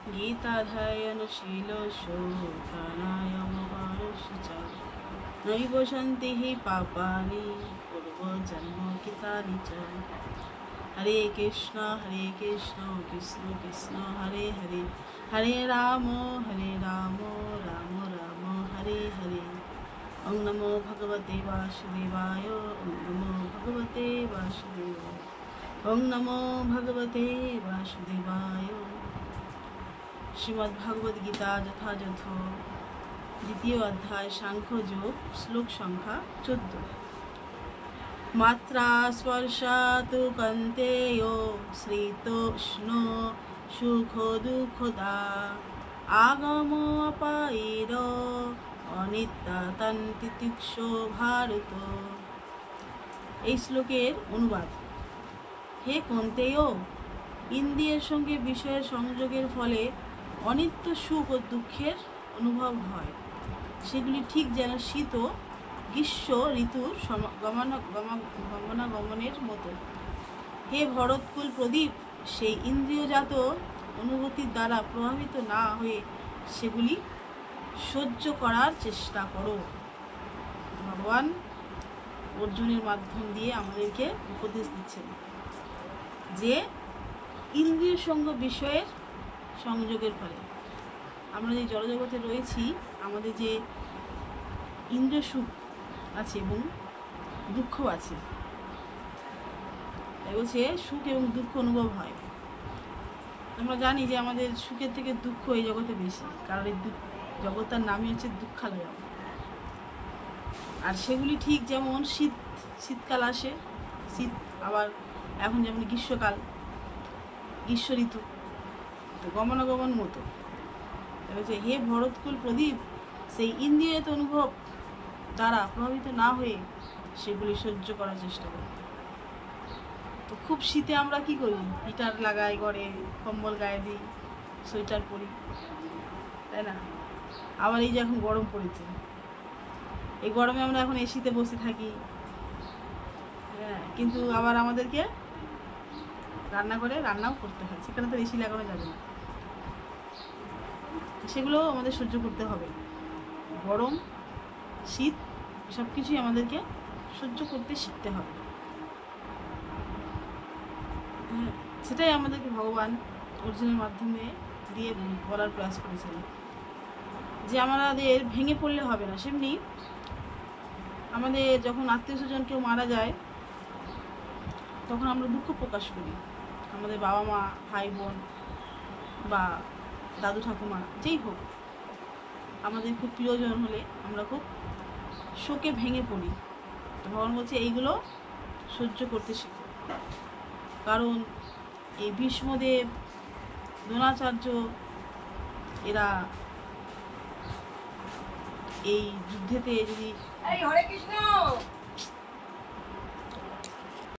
गीताध्ययनशीलोऽसौ प्राणायामकारश्च च नैव सन्ति हि पापानि पूर्वजन्मकृतानि च। हरे कृष्ण कृष्ण कृष्ण हरे हरे, हरे राम राम राम हरे हरे। ओं नमो भगवते वासुदेवाय, ओं नमो भगवते वासुदेवाय, ओं नमो भगवते वासुदेवाय। श्रीमद्भागवत गीता যথাযথ দ্বিতীয় অধ্যায় সাংখ্যযোগ, শ্লোক সংখ্যা 14। মাত্রা স্পর্শাৎ কন্তেয় শ্রীতোষ্ণ সুখ দুঃখদা আগম অপায়ের অনিত্যাতন্তিতিক্ষ ভারত। এই শ্লোকের অনুবাদ: হে কন্তেয়, ইন্দ্রিয়ের সঙ্গে বিষয়ের সংযোগের ফলে অনিত্য সুখ ও দুঃখের অনুভব হয়। সেগুলি ঠিক যেন শীত ও গ্রীষ্ম ঋতুর গমনাগমনের মতো। হে ভরতকুল প্রদীপ, সেই ইন্দ্রিয়জাত অনুভূতির দ্বারা প্রভাবিত না হয়ে সেগুলি সহ্য করার চেষ্টা করো। ভগবান অর্জুনের মাধ্যম দিয়ে আমাদেরকে উপদেশ দিচ্ছেন যে ইন্দ্রিয় সঙ্গ বিষয়ের সংযোগের ফলে আমরা যে জড়জগতে রয়েছি, আমাদের যে ইন্দ্রিয় সুখ আছে এবং দুঃখ আছে। বলছে সুখ এবং দুঃখ অনুভব হয়। আমরা জানি যে আমাদের সুখের থেকে দুঃখ এই জগতে বেশি, কারণ এই জগৎটার নামই হচ্ছে দুঃখালয়। আর সেগুলি ঠিক যেমন শীতকাল আসে, শীত, আবার এখন যেমন গ্রীষ্মকাল, গ্রীষ্ম ঋতু, তো গমনাগমন মতো। বলছে হে ভরতকুল প্রদীপ, সেই ইন্দ্রিয়ত অনুভব দ্বারা প্রভাবিত না হয়ে সেগুলি সহ্য করার চেষ্টা করি। তো খুব শীতে আমরা কি করি? হিটার লাগাই, ঘরে কম্বল গায়ে দিই, সোয়েটার পরি, তাই না? আবার এই যে এখন গরম পড়েছে, এই গরমে আমরা এখন এসিতে বসে থাকি, হ্যাঁ, কিন্তু আবার আমাদেরকে রান্নাও করতে হয়, সেখানে তো এসি লাগানো যাবে না। সেগুলো আমাদের সহ্য করতে হবে। গরম, শীত, সব কিছুই আমাদেরকে সহ্য করতে শিখতে হবে। সেটাই আমাদেরকে ভগবান অর্জুনের মাধ্যমে দিয়ে বলার প্রয়াস করেছিলেন যে আমাদের ভেঙে পড়লে হবে না। সেমনি আমাদের যখন আত্মীয় স্বজন কেউ মারা যায়, তখন আমরা দুঃখ প্রকাশ করি। আমাদের বাবা মা, ভাই বোন বা দাদু ঠাকুমা, যেই হোক, আমাদের খুব প্রিয়জন হলে আমরা খুব শোকে ভেঙে পড়ি। তো ভগবান বলছে এইগুলো সহ্য করতে শিখো। কারণ এই ভীষ্মদেব, দ্রোণাচার্য, এরা এই যুদ্ধেতে যদি